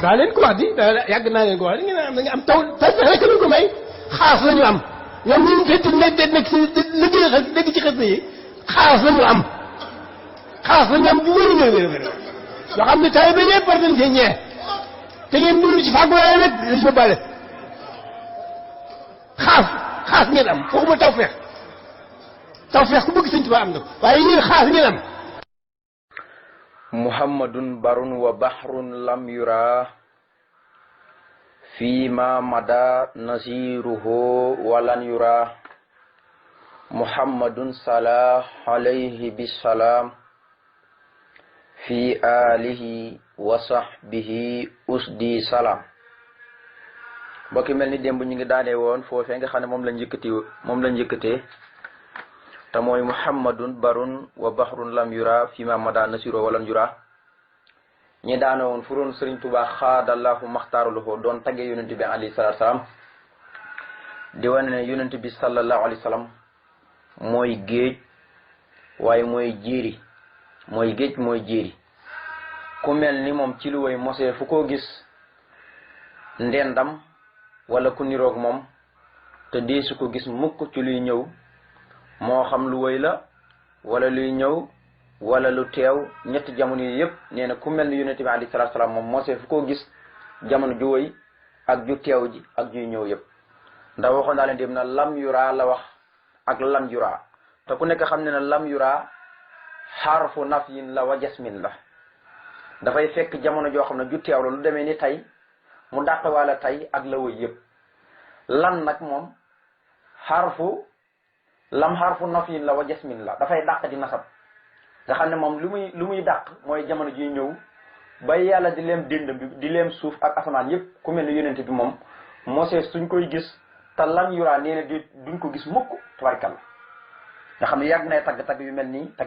daa leen ko wax di yàgg naa leen ko wax di ngeen am da nga am taw rek lañ ko may xaas la ñu am ñoom ñu nekk si liggéey xas dégg ci xas yi xaas la ñu am xaas la ñu am bu wér yoo xam ne tay ba ñëpp war nañ cee ñee te ngeen dund ci fàggu waaye nag dañ fa bale xaas ngeen am waxuma tawfeex ku bëgg Sëñ Tuubaa am na ko waaye yéen xaas ngeen am. muhammadun barun wa bahrun lam yura fi ma mada nasiruhu walan yura muhammadun salah alayhi bisalam fi alihi wa sahbihi usdi salam. mbokki mel ni démb ñu ngi daanee woon foofee nga xam ne moom la njëkkatee te mooy muhammadun barun wa bahrun lam yura fi ma mada nasiro walan yura ñi daane woon furoon Sëriñ Tuubaa xaadallahu maxtaaraluhu doon tagge yonent bi alayhi salaatu salaam di wane ne yonent bi sallallahu alayhi wa sallam mooy géej waaye mooy jéeri mooy géej mooy jéeri ku mel ni moom ci lu way mosee fu koo gis ndendam wala ku niroog moom te deesu ko gis mukk ci luy ñëw moo xam lu way la wala luy ñëw wala lu teew ñetti jamono yi yëpp nee na ku mel ni yonent bi alayhi salaatu salaam moom mosee fu koo gis jamono ju way ak ju teew ji ak juy ñëw yëpp ndax waxoon naa leen dem na lam yura la wax ak lan yura te ku nekk xam ne na lam yura xarfu nafyin la wa jasmin la dafay fekk jamono joo xam ne ju teew la lu demee ni tey mu dàq wala tey ak la way yëpp lan nag moom xarfu nafyin la wa jasmin la dafay dàq di nasab nga xam ne moom lu muy dàq mooy jamono ji ñëw ba yàlla di leem dénd bi di leem suuf ak asamaan yëpp ku mel ni yonent bi moom mosee suñ koy gis te lan yuraa nee na duñ ko gis mukk tabarkalla nga xam ne yàgg nay tagg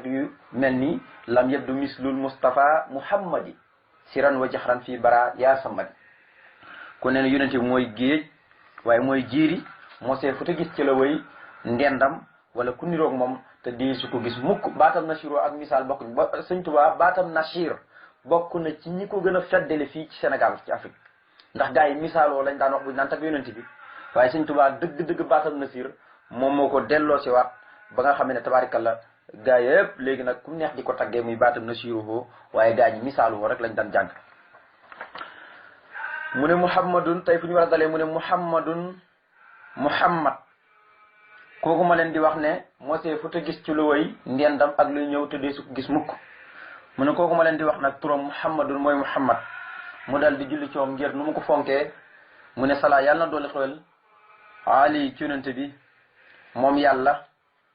yu mel nii lam yabdu mislul Mustafa Muhammadi siran wa jaxran fii bara yaa samadi ku ne yonent bi mooy géej waaye mooy jiiri mosee fu te gis ci la way ndendam wala ku niroog moom te dee su ko gis mukk baatam nasiro ak misaal bokkuñ ba Sëñ Tuubaa baatam nasir bokk na ci ñi ko gën a feddali fii ci Sénégal ci Afrique ndax gars yi misaaloo lañ daan wax buñ naan tag yonent bi waaye Sëñ Tuubaa dëgg baatam nasir moom moo ko delloo si waat ba nga xam ne tabaarikalla gars yëpp léegi nag ku neex di ko taggee muy baatam nasiruhu waaye gars ñi misaaloo rek lañ daan jàng. mu ne muhammadun tey fu ñu war a dalee mu ne muhammad kooku ma leen di wax ne mosee fu te gis ci lu way ndendam ak luy ñëw te dee su ko gis mukk mu ne kooku ma leen di wax nag turam muhammadun mooy muhammad mu dal di julli ci moom ngir nu mu ko fonkee mu ne salaa yàlla na dooli xewal ali ci yonente bi moom yàlla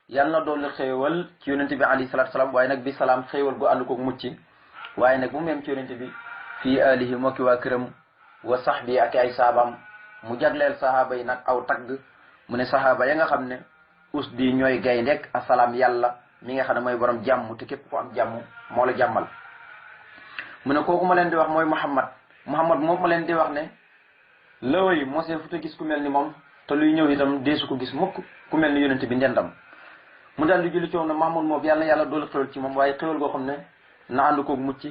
na dooli xewal ci yonente bi alayhi salaatu salaam waaye nag bi salaam xewal gu ànd ko mucc waaye nag bu mu yem ci yonente bi fii alihi moo ki waa këram wa sahbi ak ay saabaam mu jagleel sahaaba yi nag aw tagg mu ne sahaaba ya nga xam ne us di ñooy gay ndek asalaam yàlla mi nga xam ne mooy borom jàmm te képp ko am jàmm moo la jàmmal mu ne kooku ma leen di wax mooy muhammad moom ma leen di wax ne laway mosee fu te gis ku mel ni moom te luy ñëw itam deesu ko gis mukk ku mel ni yonente bi ndendam mu daal di julli ci moom ne mahmud moom yàlla doolu xewal ci moom waaye xewal goo xam ne na ànd koog mucc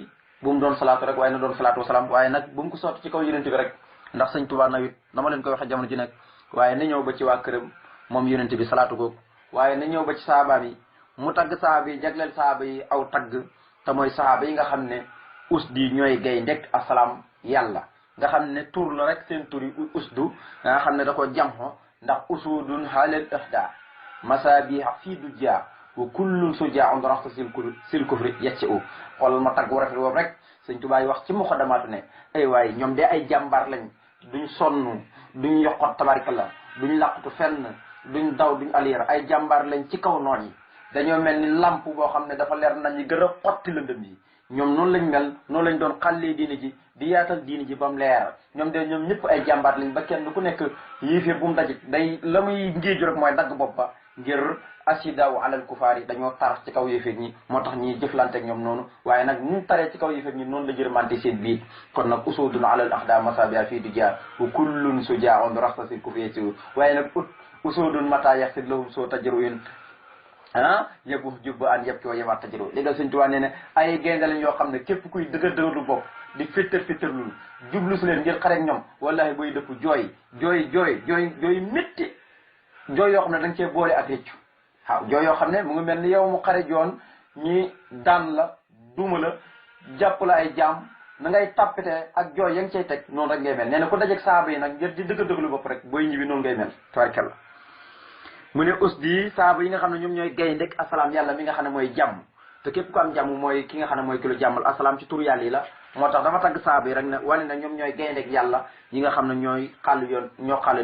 bu mu doon salaatu rek waaye na doon salaatu wasalaam waaye nag bu mu ko sotti ci kaw yonente bi rek ndax Sëñ Tuubaa nawit na ma leen koy waxee jamono ji nekk waaye na ñëw ba ci waa këram moom yonente bi salaatu googu waaye na ñëw ba ci sahaaba yi mu tagg sahaaba yi jagleel sahaaba yi aw tagg te mooy sahaaba yi nga xam ne us di ñooy gay ndek asalaam yàlla nga xam ne tur la rek seen tur yi usdu nga xam ne da ko jamxo ndax usudun halal ihda masabiha fii du jaa wa kullun sujaa on raxta sil kufri yecce u xoolal ma tagg rafet boobu rek Sëñ Tuubaa yi wax ci muxadamaatu ne ay waaye ñoom de ay jàmbaar lañ duñ sonn duñ yokkot tabarikalla duñ làqutu fenn duñ daw duñ aliir ay jàmbaar lañ ci kaw noon yi dañoo mel ni lamp boo xam ne dafa leer nañ ñi gën a xotti lëndëm yi ñoom noonu lañ mel noonu lañ doon xàllee diine ji di yaatal diine ji ba mu leer ñoom ñëpp ay jàmbaat lañ ba kenn ku nekk yéeféer bu mu dajit day la muy ngéeju rek mooy dagg bopp ba ngir asidaw alal kufaar yi dañoo tar ci kaw yéeféer ñi moo tax ñiy jëflante ak ñoom noonu waaye nag ñu taree ci kaw yéeféer ñi noonu la jërmante seen biir kon nag usudun alal ahda masabia fii du jaar wa kullun sujaaun raxtasil kufeesi waaye nag usudun mata yaxsid lahum soo tajaru in yëpp jubba an yëpp coo yemaat tajaru léegal Sëñ Tuubaa nee ne ay gaynde lañ yoo xam ne képp kuy dëgër lu bopp di féttar jublu si leen ngir xarek ñoom wallahi boy dëpp jooy métti jooy yoo xam ne da nga cee boole ak réccu waaw jooy yoo xam ne mu ngi mel ni yow mu xare joon ñi daan la duma la jàpp la ay jaam na ngay tàppite ak jooy ya nga cay teg noonu rek ngay mel nee na ko dajeeg saaba yi nag ngir di dëgg-dëgg lu bopp rek booy ñibbi noonu ngay mel tabarkalla mu ne usdi saaba yi nga xam ne ñoom ñooy gayndek asalaam yàlla mi nga xam ne mooy jàmm te képp ko am jàmm mooy ki nga xam ne mooy ki lu jàmmal asalaam ci tur yàlla yi la moo tax dafa tagg saaba yi rek ne wane na ñoom ñooy gayndek yàlla yi nga xam ne ñooy xàll yoon ñoo xàll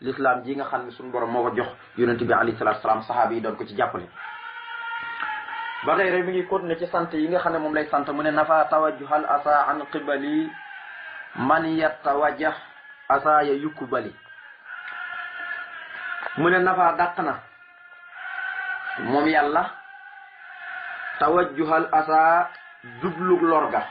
l'islam ji nga xam ne suñu borom moo ko jox yonente bi alayhi salaatu salaam sahaaba yi doon ko ci jàppale ba tey rek mi ngi continuer ci sant yi nga xam ne moom lay sant mu ne nafa tawajjuhal asa an qibali man yatawajjah asa ya yukku bali mu ne nafa dàq na moom yàlla tawajjuhal asa jublug lorga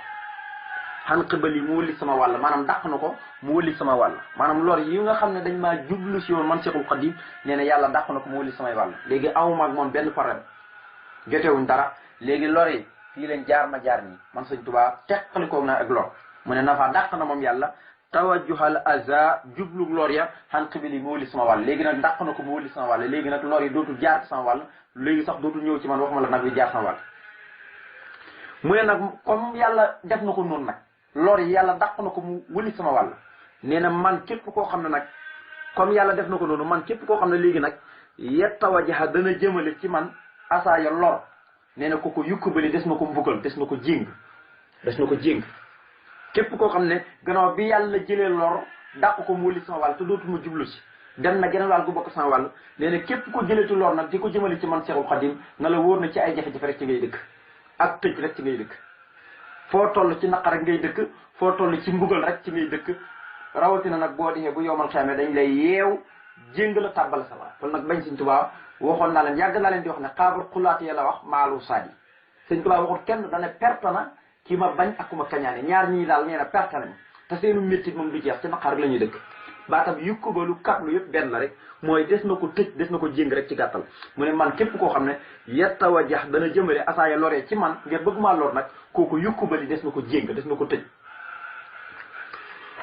xan xibali mu wëlli sama wàll maanaam dàq na ko mu wëlli sama wàll maanaam lor yi nga xam ne dañ maa jublu si woon man Seexul Xadiim nee na yàlla dàq na ko mu wëlli samay wàll léegi awuma ak moom benn problème jotewuñ dara léegi lor yi fii leen jaar ma jaar nii man Sëñ Tuubaa teqalikoog na ak lor mu ne nafa dàq na moom yàlla tawajjuhal aza jublug lor ya xan xibali mu wëlli sama wàll léegi nag dàq na ko mu wëlli sama wàll léegi nag lor yi dootul jaar sama wàll léegi sax dootul ñëw ci man waxuma la nag li jaar sama wàll mu ne nag comme yàlla def na ko noonu nag lor yi yàlla dàq na ko mu wëli sama wàll nee na man képp koo xam ne nag comme yàlla def na ko noonu man képp koo xam ne léegi nag yettawajaha dana jëmale ci man asaaya lor nee na ko yukk bali des na ko mbugal des na ko jéng képp koo xam ne gannaaw bi yàlla jëlee lor dàq ko mu wëli sama wàll te dootuma jublu si dem na geneen wàll gu bokk sama wàll nee na képp ko jëleeti lor nag di ko jëmale ci man Seexul Xadiim na la wóor na ci ay jafe-jafe rek ci ngay dëkk ak tëj rek ci ngay dëkk foo toll ci naqar rek ngay dëkk foo toll ci mbugal rek ci ngay dëkk rawatina nag boo dixee bu yowmal xeame dañ lay yeew jéng la tàbbal sa waa kon nag bañ Sëñ Tuubaa waxoon naa leen yàgg naa leen di wax ne xaabar xulaat ya la wax maalu saadi Sëñ Tuubaa waxut kenn dana perte na ki ma bañ ak ku ma kañaane ñaar ñii daal nee na perte nañ te seenu métti moom du jeex ci naqar rek la ñuy dëkk baatam yukku ba lu katlu yëpp benn la rek mooy des na ko tëj des na ko jéng rek ci gàttal mu ne man képp koo xam ne yettawajax dana jëmale asaaya loree ci man ngir bëgg maa lor nag kooku yukku ba li des na ko jéng des na ko tëj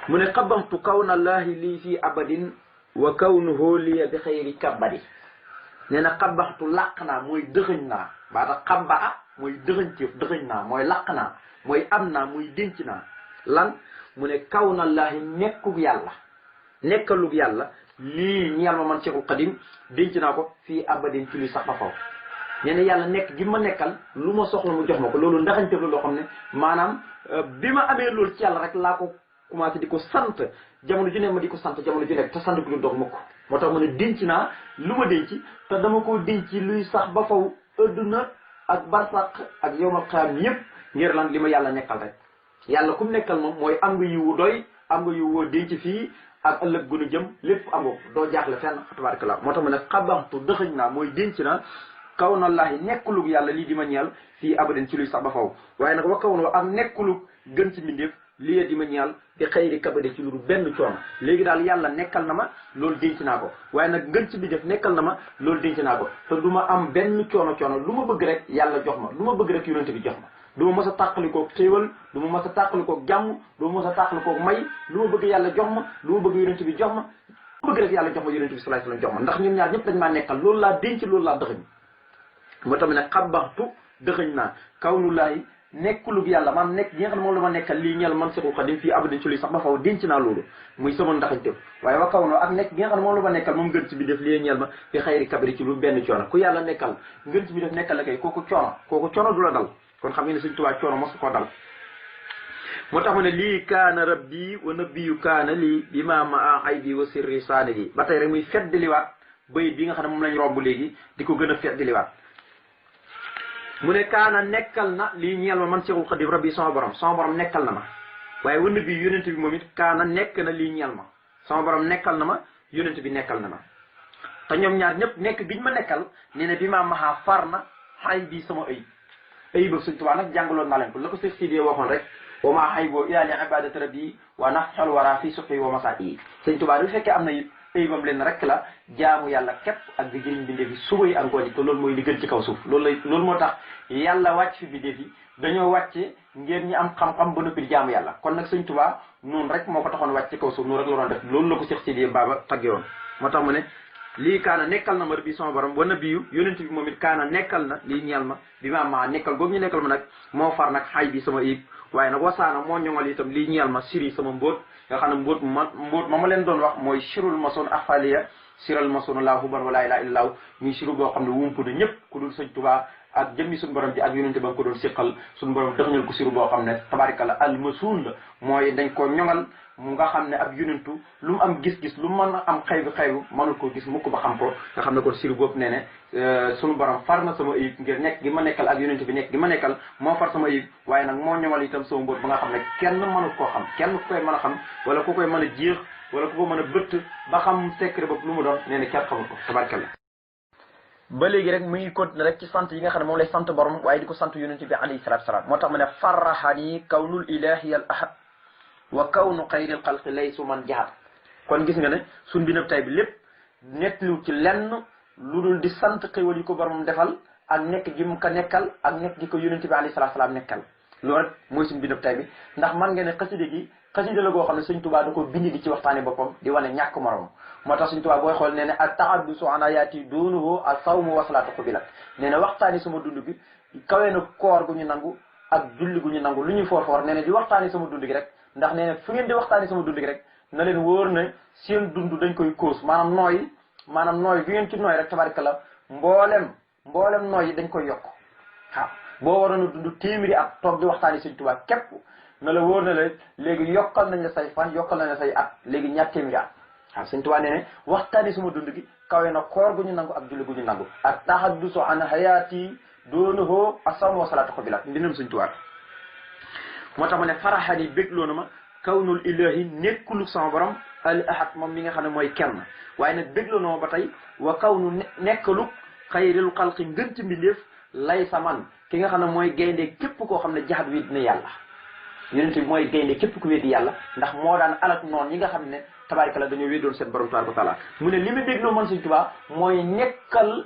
mu ne xabamtu kawna laahi lii fii abadin wa kawnuhu liya bi xayri kabadi nee na xabaxtu làq naa mooy dëxëñ naa baata xaba mooy dëxëñ téef dëxëñ naa mooy làq naa mooy am naa muy denc naa lan mu ne kawna laahi nekkug yàlla lii ñeel ma man Seexul Xadiim denc naa ko fii abadin ci luy sax ba faw nee na yàlla nekk gi ma nekkal lu ma soxla mu jox ma ko loolu ndaxañte loo xam ne maanaam bi ma amee loolu ci yàlla rek laa ko commencé di ko sant jamono ju ne ma di ko sant jamono ju nekk te sant bi du dox mukk moo tax mu ne denc naa lu ma denc te dama ko denc luy sax ba faw adduna ak barsaq ak yowmal xiyaam yépp ngir lan li ma yàlla nekkal rek yàlla ku mu nekkal moom mooy am nga yiwu doy am nga yiwu woo denc fii ak ëllëg gunu jëm lépp amoo doo jaaxle fenn tabaarkalla moo tax mu ne xabaxtu dëxëñ naa mooy denc naa kaw na laahi nekkulug yàlla lii di ma ñeel fii abadan ci luy sax ba faw waaye nag wa kaw na ak nekkulug gën ci mbindeef lii di ma ñeel di xëyri kabade ci lu dul benn coono léegi daal yàlla nekkal na ma loolu denc naa ko waaye nag ngën ci mbindeef nekkal na ma loolu denc naa ko te du ma am benn coono lu ma bëgg rek yàlla jox ma lu ma bëgg rek yonente bi jox ma du ma mës a tàqalikoog xéewal du ma mës a tàqalikoog jàmm du ma mës a tàqalikoog may lu ma bëgg yàlla jox ma lu ma bëgg yonente bi jox ma lu ma bëgg rek yàlla jox ma yonente bi sallallahu alayhi wasallam jox ma ndax ñoom ñaar ñëpp dañ maa nekkal loolu laa denc loolu laa dëxëñ moo tax ne xabaxtu dëxëñ naa kaw nu laay nekkulug yàlla man nekk gi nga xam ne moom la ma nekkal lii ñeel man Seexul Xadiim fii abadin ci luy sax ba faw denc naa loolu muy sama ndaxañte waaye wa kaw no ak nekk gi nga xam ne moom la ma nekkal moom ngën ci bi def lii ñeel ma fi xayri kabiri ci lu benn coono ku yàlla nekkal ngën ci bi def nekkal la kay kooku coono du la dal kon xam ngeen ne Sëñ Tuubaa coono mosu ko dal moo tax mu ne lii kaana rabbi wa nabiyyu kaana lii bi ma ma aybi wa sirri saani lii ba tey rek muy feddliwaat bayit bi nga xam ne moom lañ romb léegi di ko gën a feddliwaat mu ne kaana nekkal na lii ñeel ma man Seexul Xadim rabbi sama borom nekkal na ma waaye wan bi yonent bi moom it kaana nekk na lii ñeel ma sama borom nekkal na ma yonent bi nekkal na ma te ñoom ñaar ñëpp nekk biñ ma nekkal nee na bi ma maxaa far na xay bii sama ayib ba Sëñ Tuubaa nag jàngaloon naa leen ko la ko Seex Sidi waxoon rek wa maa xay boo ilaa li ibadati rabbi wa nafxal wara fii suqi wa masaa yi Sëñ Tuubaa du fekkee am na it ayibam leen rek la jaamu yàlla képp ak di jëriñ bindee fi suba yi ak ngoon yi te loolu mooy li gën ci kaw suuf loolu moo tax yàlla wàcc fi bindee fi dañoo wàcce ngeen ñi am xam-xam ba noppi di jaamu yàlla kon nag Sëñ Tuubaa noonu rek moo ko taxoon wàcc ci kaw suuf noonu rek la doon def loolu la ko Seex Sidi Baba tagge woon moo tax mu ne lii kaana nekkal na ma bi sama borom wa nabiyu yonent bi moom it kaana nekkal na lii ñeel ma bi ma nekkal googu ñu nekkal ma nag moo far nag xay bi sama ayib waaye nag wasaana moo ñoŋal itam lii ñeel ma siri sama mbóot nga xam ne mbóot ma leen doon wax mooy sirul masoon afaliya siral masoon laa huban wa laa ilaaha illallaa muy siru boo xam ne wumpu na ñëpp ku dul Sëñ Tuubaa ak jëmmi suñu borom bi ak yonente ba nga ko doon siqal suñu borom dëxñal ko siru boo xam ne tabaarikalla almasuun la mooy dañ koo ñoŋal mu nga xam ne ab yonentu lu mu am gis-gis lu mu mën a am xaybu mënul koo gis mukk ba xam ko nga xam ne kon siru boobu nee ne suñu borom far na sama ayib ngir nekk gi ma nekkal ak yonente bi nekk gi ma nekkal moo far sama ayib waaye nag moo ñoŋal itam sama mbóot ba nga xam ne kenn mënul koo xam kenn ku koy mën a xam wala ku koy mën a jéex wala ku ko mën a bëtt ba xam secret boobu lu mu doon nee ne kenn xamul ko tabaarkalla ba léegi rek mu ngi continuer rek ci sant yi nga xam ne moom lay sant borom waaye di ko sant yonent bi alayhi salaatu salaam moo tax mu ne farraxani kawnul ilahi al ahad wa kawnu xayril xalqi laysu man jahat kon gis nga ne suñ bi nab tay bi lépp nettaliwu ci lenn lu dul di sant xéwal yi ko boromam defal ak nekk gi mu ko nekkal ak nekk gi ko yonent bi alayhi salaatu salaam nekkal loolu rek mooy suñ bi nab tay bi ndax man nga ne xasida gi xasida la goo xam ne Sëñ Tuubaa da ko bind di ci waxtaane boppam di wane ñàkk morom moo tax Sëñ Tuubaa booy xool nee ne a tahaddusu an ayaati duunuhu a sawmu wasalaatu xubilat nee na waxtaani sama dund gi kawe na koor gu ñu nangu ak julli gu ñu nangu lu ñuy foor nee na di waxtaani sama dund gi rek ndax nee na fu ngeen di waxtaani sama dund gi rek na leen wóor ne seen dund dañ koy kóos maanaam nooy bi ngeen ci nooy rek tabarikalla mboolem nooy yi dañ koy yokk waaw boo waroon a dund téeméeri at toog di waxtaani Sëñ Tuubaa képp na la wóor na la léegi yokkal nañ la say fan yokkal nañ la say at léegi ñaar téeméeri at waaw Sëñ Tuubaa nee ne waxtaani sama dund gi kawe na koor gu ñu nangu ak julli gu ñu nangu ak tahaddusu an hayaati doonuhu as-sawmu wa salaatu xubilat mbindam Sëñ Tuubaa moo tax ma ne faraxani bégloo na ma kawnul ilahi nekkulu sama borom al ahad moom mi nga xam ne mooy kenn waaye nag bégloo na ma ba tey wa kawnu nekkalu xayril xalqi ngën ci mbindeef lay sa man ki nga xam ne mooy gaynde képp koo xam ne jaxat wi dina yàlla yonent bi mooy gaynde képp ku weddi yàlla ndax moo daan alak noonu ñi nga xam ne tabaarkalla dañoo weddoon seen borom tabaaraka wa taala mu ne li ma dégloo man Sëñ Tuubaa mooy nekkal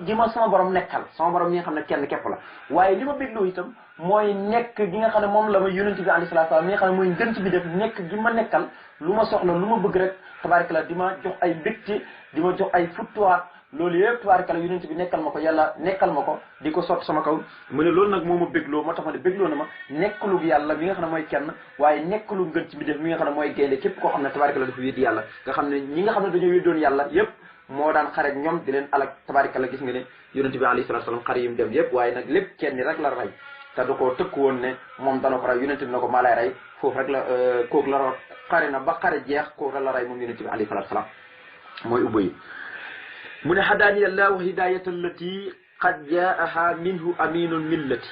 gi ma sama borom nekkal sama borom mi nga xam ne kenn képp la waaye li ma dégloo itam mooy nekk gi nga xam ne moom la ma yonent bi alayhi salaatu salaam mi nga xam ne mooy ngën ci bi def nekk gi ma nekkal lu ma soxla lu ma bëgg rek tabaarkalla di ma jox ay mbégte di ma jox ay futtuwaat loolu yëpp tabaarkalla yonent bi nekkal ma ko yàlla nekkal ma ko di ko sotti sama kaw mu ne loolu nag moo ma bégloo moo tax ma ne bégloo na ma nekkalu yàlla mi nga xam ne mooy kenn waaye nekkalu ngën ci bi def mi nga xam ne mooy gaynde képp koo xam ne tabaarkalla dafa weddi yàlla nga xam ne ñi nga xam ne dañoo weddoon yàlla yëpp moo daan xaret ñoom di leen alak tabaarkalla gis nga ne yonent bi alayhi salaatu salaam xare yi mu dem yëpp waaye nag lépp kenn rek la rey te du ko tëkk woon ne moom dana ko rey yonent bi na ko maa lay rey foofu rek la kooku la root xare na ba xare jeex kooku rek la rey moom yonent bi alayhi salaatu salaam mooy ubba yi mu ne hadaani allahu hidayata allati qad jaaha minhu aminul millati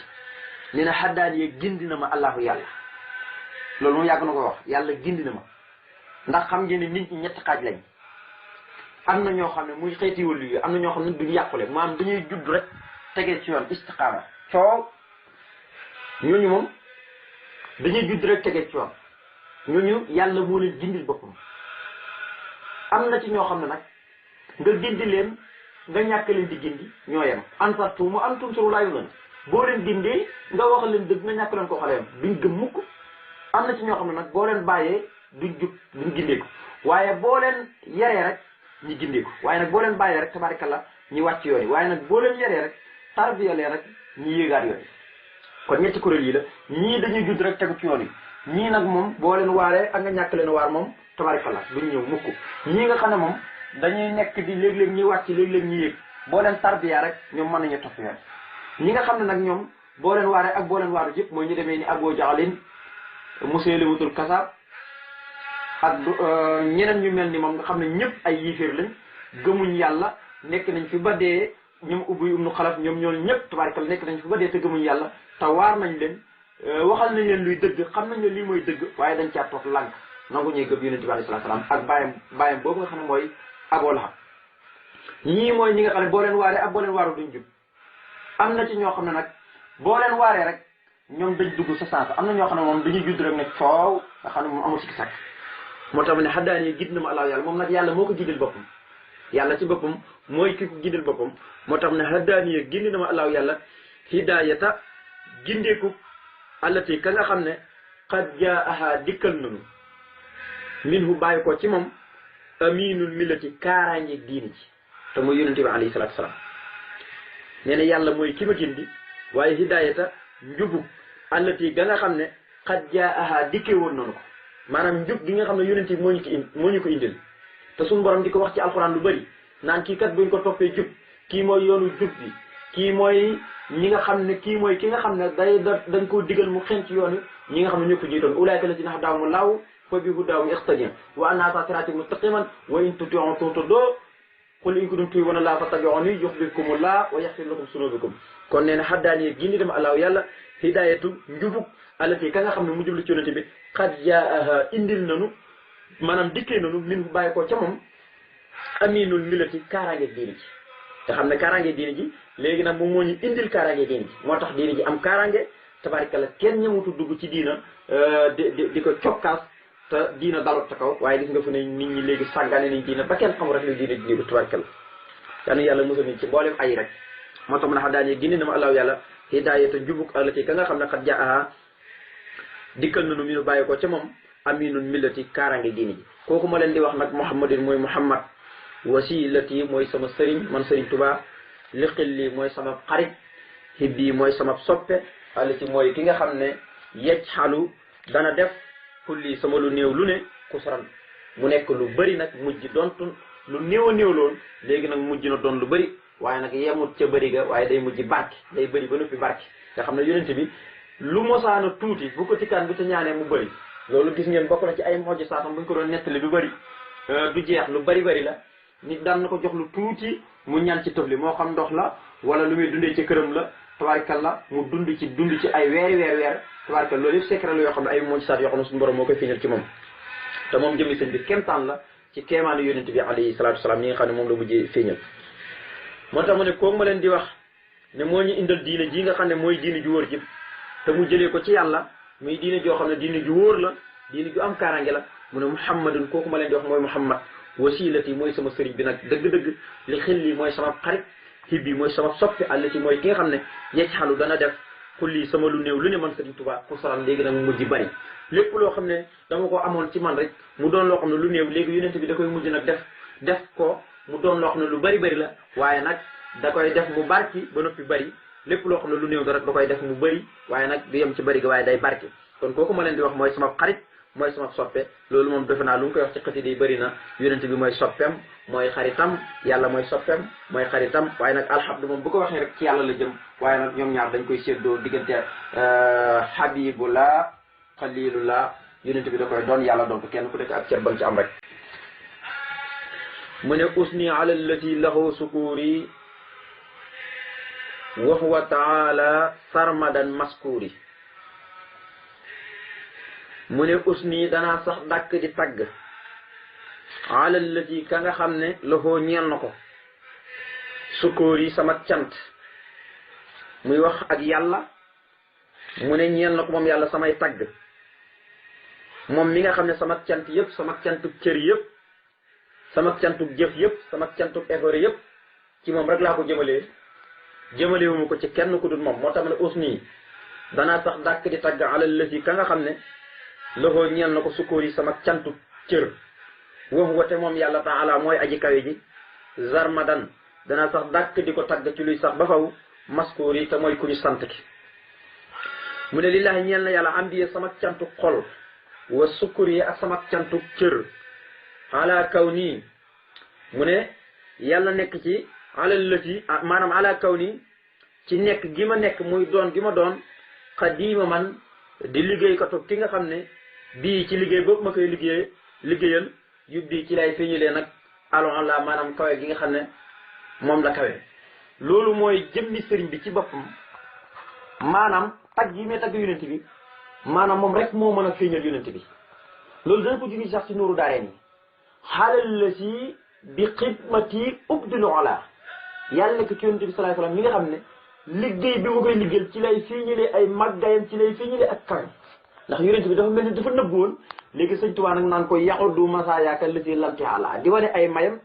nee na hadaani ye gindi na ma allahu yàlla loolu moom yàgg na ko wax yàlla gindi na ma ndax xam ngeen ne nit ñi ñetti xaaj lañ am na ñoo xam ne muy xeeti wàllu yi am na ñoo xam ne duñu yàqule maanaam dañuy judd rek tegee ci yoon istiqaama coow ñooñu moom dañuy judd rek tegee ci yoon ñooñu yàlla moo leen gindil boppam am na ci ñoo xam ne nag nga gindi leen nga ñàkk leen di gindi ñoo yem ansartum wa antum suru laa yu'minuun boo leen gindee nga wax leen dëgg nga ñàkk leen ko xale yem duñ gëm mukk am na ci ñoo xam ne nag boo leen bàyyee duñ jub duñ gindeeku waaye boo leen yaree rek ñi gindeeku waaye nag boo leen bàyyee rek tabaarkalla ñi wàcc yoon yi waaye nag boo leen yaree rek tarbiyalee rek ñi yéegaat yoon yi kon ñetti kuréel yi la ñii dañuy judd rek tegu ci yoon yi ñii nag moom boo leen waaree ak nga ñàkk leen waar moom tabaarkalla duñ ñëw mukk ñii nga xam ne moom dañuy nekk di léeg-léeg ñi wàcc léeg-léeg ñi yéeg boo leen tarbiya rek ñoom mën nañu topp yoon ñi nga xam ne nag ñoom boo leen waaree ak boo leen waaru yëpp mooy ñu demee ni Abu Jahlin Musaylimatul Kazzab ak ñeneen ñu mel ni moom nga xam ne ñëpp ay yiiféer lañ gëmuñ yàlla nekk nañ fi ba dee ñoom ubbi ibnu xalaf ñoom ñoom ñëpp tabaarkalla nekk nañ fi ba dee te gëmuñ yàlla te waar nañ leen waxal nañ leen luy dëgg xam nañ ne lii mooy dëgg waaye dañ caa toog lànk nangu ñuy gëm yonent bi alayhi salaam ak bàyyam boobu nga xam ne mooy Abu Lahab ñii mooy ñi nga xam ne boo leen waaree ak boo leen waaru duñ jub am na ci ñoo xam ne nag boo leen waaree rek ñoom dañ dugg sa sens am na ñoo xam ne moom dañuy judd rek ne coow nga xam ne moom amul sikki sàkk moo tax ma ne xaddaan yi gid na ma allahu yàlla moom nag yàlla moo ko gindil boppam yàlla ci boppam mooy ki ko gindil boppam moo tax ma ne xaddaan yi gindi na ma allahu yàlla hidaayata gindeeku allati ka nga xam ne qad jaaha dikkal nanu minhu bàyyi ko ci moom aminul millati kaaraangeeg diini ji te mooy yonente bi alayhi salaatu salaam nee na yàlla mooy ki ma gindi waaye hidaayata njubug allati ga nga xam ne qad jaaha dikke woon nanu ko maanaam njub gi nga xam ne yonente bi moo ñu ko indil te suñu borom di ko wax ci alxuraan lu bëri naan kii kat buñ ko toppee jub kii mooy yoonu jub bi kii mooy ñi nga xam ne kii mooy ki nga xam ne dañ koo digal mu xen ci yoonu ñi nga xam ne ñoo ko jiitoon ulaayka lazina hadahum laahu fa bi hudaahum iqtadin wa anna haadha siraatii mustaqiman wa in tuti'uuhu tahtaduu qul in kuntum tuhibbuuna llaaha fattabi'uunii yuhbibkumullaah wa yaghfir lakum zunuubakum kon nee na xaddaani gindi dama allahu yàlla hidaayatu njubug allati ka nga xam ne mu jublu ci yonente bi qad jaaha indil nanu maanaam dikkee nanu min bàyyi ko ca moom aminul millati kaaraange diini ji te xam ne kaaraange diini ji léegi nag moom moo ñu indil kaaraange diini ji moo tax diini ji am kaaraange tabaarkalla kenn ñëwutu dugg ci diina di ko cokkaas te diina dalot ca kaw waaye gis nga fu ne nit ñi léegi sàggane nañ diina ba kenn xamul rek li diina di ko tabaarkalla yàlla yàlla mosal nañ ci mboolem ay rek moo tax mën a xam daal gindi na ma allahu yàlla hidaayata njubug allati ka nga xam ne xat jaaha dikkal nanu mi nu bàyyi ko ca moom aminun millati kaaraange diini ji kooku ma leen di wax nag muhammadin mooy muhammad wasilati mooy sama sëriñ man sëriñ Tuubaa liqilli mooy sama xarit hibbi mooy sama soppe allati mooy ki nga xam ne yajxalu dana def kulli sama lu néew lu ne kusran mu nekk lu bëri nag mujj doontu lu néew a néew loon léegi nag mujj na doon lu bëri waaye nag yemut ca bëri ga waaye day mujj barke day bëri ba noppi barke nga xam ne yonente bi lu mosaana tuuti bu ko tikkaan bi te ñaanee mu bëri loolu gis ngeen bokk na ci ay mojj saatam bu ñu ko doon nettali du bëri du jeex lu bëri bëri la nit daan na ko jox lu tuuti mu ñaan ci tëfli moo xam ndox la wala lu muy dundee ci këram la tabaarkalla mu dund ci ay weer tabaarkalla loolu yëpp secret la yoo xam ne ay mojj saat yoo xam ne suñu borom moo koy feeñal ci moom te moom jëmmi sëñ bi kéemtaan la ci kéemaanu yonente bi alayhi salaatu wasalaam ñi nga xam ne moom la mujjee feeñal moo tax mu ne kooku ma leen di wax ne moo ñu indal diine ji nga xam ne mooy diine ju wóor ji te mu jëlee ko ci yàlla muy diine joo xam ne diine ju wóor la diine ju am kaaraange la mu ne muhammadun kooku ma leen di wax mooy muhammad wasilati mooy sama sëriñ bi nag dëgg-dëgg li xilli mooy sama xarit hibbi mooy sama soppi allati mooy ki nga xam ne yecxalu dana def kulli sama lu néew lu ne man sëriñ Tuubaa ku salam léegi nag mu mujj bari lépp loo xam ne dama ko amoon ci man rek mu doon loo xam ne lu néew léegi yonent bi da koy mujj nag def ko mu doon loo xam ne lu bari la waaye nag da koy def mu barki ba noppi bari lépp loo xam ne lu néew da rek da koy def mu bëri waaye nag du yem ci bëri gi waaye day barke kon kooku ma leen di wax mooy sama xarit mooy sama soppe loolu moom defe naa lu mu koy wax ci xasida yi bëri na yonent bi mooy soppeem mooy xaritam yàlla mooy soppeem mooy xaritam waaye nag alhamdu moom bu ko waxee rek ci yàlla la jëm waaye nag ñoom ñaar dañ koy séddoo diggante habibullah xalilullah yonent bi da koy doon yàlla doon ko kenn ku nekk ak cër ban ci am rek mu ne usni ala allati lahu sukuri wa huwa taala sarmadan maskuri mu ne usni danaa sax dàkk di tagg ala allati ka nga xam ne loxoo ñeel na ko sukóor yi sama cant muy wax ak yàlla mu ne ñeel na ko moom yàlla samay tagg moom mi nga xam ne sama cant yëpp sama cantuk cër yëpp sama cantuk jëf yëpp sama cantuk effort yëpp ci moom rek laa ko jëmalewuma ko ci kenn ku dul moom moo tax ma ne usni danaa sax dàkk di tagg ala allati ka nga xam ne loxoo ñeel na ko sukóor yi sama cantuk cër wax wate moom yàlla taala mooy aji kawe ji zarmadan danaa sax dàkk di ko tagg ci luy sax ba faw maskuur yi te mooy ku ñu sant ki mu ne lillahi ñeel na yàlla am di sama cantuk xol wa sukkur yi ak sama cantuk cër ala kaw nii mu ne yàlla nekk ci alal lëti maanaam ala kaw nii ci nekk gi ma nekk muy doon gi ma doon xadiima man di liggéey katu ki nga xam ne bii ci liggéey boobu ma koy liggéeyal yub di ci lay feeñulee nag alon la maanaam kawe gi nga xam ne moom la kawe loolu mooy jëmmi sëriñ bi ci boppam maanaam tagg yi may tagg yonent bi maanaam moom rek moo mën a feeñal yonent bi loolu dana ko jóge sax ci nuuru daareen yi xaalal la si bi xidmati ubdul ola yàlla nekk ci yonent bi salaay salaam mi nga xam ne liggéey bi ma koy liggéeyal ci lay feeñalee ay màggayam ci lay feeñalee ak kawe ndax yonent bi dafa mel ni dafa nëbb woon léegi sëñ Tuubaa nag naan ko yaxudu masa yaakal la si lamti àlla di wane ay mayam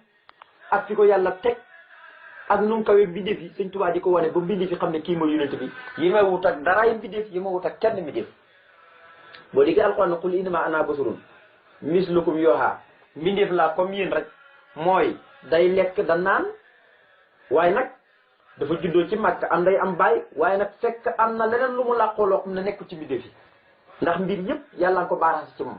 ak fi ko yàlla teg ak nu mu kawe mbindeef yi sëñ Tuubaa di ko wane ba mbindeef yi xam ne kii mooy yonent bi yi may wut ak daraay mbindeef yi ma wut ak kenn mbindeef boo déggee alxuraan ne qul innamaa ana basarun mislukum yuuhaa mbindeef laa comme yéen rek mooy day lekk da naan waaye nag dafa juddoo ci màkk am day am baay waaye nag fekk am na leneen lu mu làqoo loo xam ne nekk ci mbindeef yi ndax mbir yëpp yàlla nga ko baaraas ci moom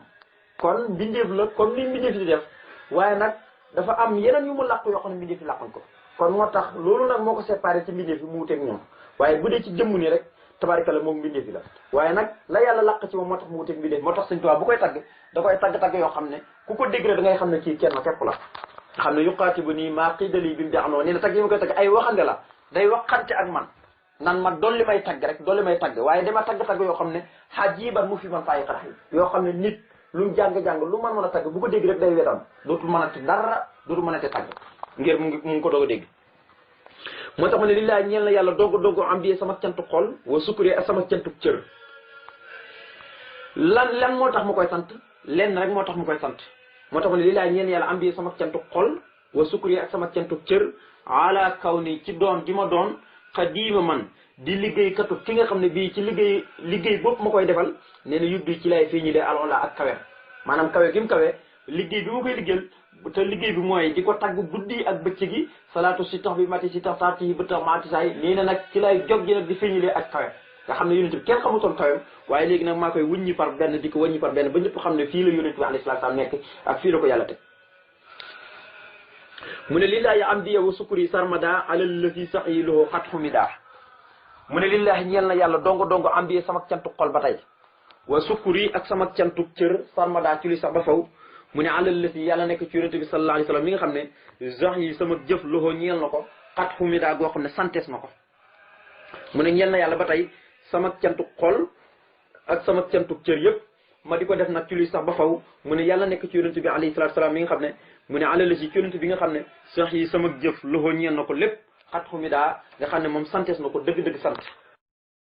kon mbindeef la comme ni mbindeef yi def waaye nag dafa am yeneen yu mu làq yoo xam ne mbindeef yi làqoon ko kon moo tax loolu nag moo ko séparé ci mbindeef yi mu wuteeg ñoom waaye bu dee ci jëmm ni rek tabarikala moom mbindeef yi la waaye nag la yàlla làq ci moom moo tax mu wuteeg mbindeef moo tax Sëñ Tuubaa bu koy tagg da koy tagg yoo xam ne ku ko dégg rek da ngay xam ne kii kenn képp la nga xam ne yuqaati bu nii maa xiidali bi mu deexnoo nee na tagg yi ma koy tagg ay waxande la day waxante ak man nan ma dolli may tagg rek dolli may tagg waaye dama tagg yoo xam ne xajiban mu fi man faayi xarax yi yoo xam ne nit lu mu jàng-jàng lu mën a tagg bu ko dégg rek day wetam dootul mën a te dara dootul mën a te tagg ngir mu ngi ko doog a dégg moo tax ma ne lillaahi ñeel na yàlla doog am bi sama cantu xol wa sukkuree ak sama cantu cër lan moo tax ma koy sant lenn rek moo tax ma koy sant moo tax ma ne lillaahi ñeel na yàlla am bi sama cantu xol wa sukkuree ak sama cantu cër ala kaw ni ci doon gi ma doon xadiima man di liggéeykatu ki nga xam ne bii ci liggéey bopp ma koy defal nee na yubbi ci lay fii ñu dee alxola ak kawe maanaam kawe gi mu kawe liggéey bi ma koy liggéeyal te liggéey bi mooy di ko tagg guddi ak bëccëg gi salaatu si tax bi mati si tax saati ba tax maati saay nee na nag ci lay jog gi nag di feeñulee ak kawe nga xam ne yonent bi kenn xamutoon kawem waaye léegi nag maa koy wuññi par benn di ko wëññi par benn ba ñëpp xam ne fii la yonent bi alayhi salaam nekk ak fii la ko yàlla teg mu ne lillaahi am di yow sukuri sarmada alal la fi sax yi loo xat xumida mu ne lillaahi ñeel na yàlla dongo am di sama cantu xol ba tey wa sukuri ak sama cantu cër sarmada ci li sax ba faw mu ne alal la fi yàlla nekk ci yonent bi sallallahu alayhi wa sallam mi nga xam ne sax yi sama jëf loxo ñeel na ko xat xumida goo xam ne santees na ko mu ne ñeel na yàlla ba tey sama cantu xol ak sama cantu cër yëpp ma di ko def nag ci luy sax ba faw mu ne yàlla nekk ci yonent bi alayhi salaatu salaam mi nga xam ne mu ne alal la si ci yonent bi nga xam ne sax yi sama jëf loxo ñeel na ko lépp xat xumida nga xam ne moom santees na ko dëgg-dëgg sant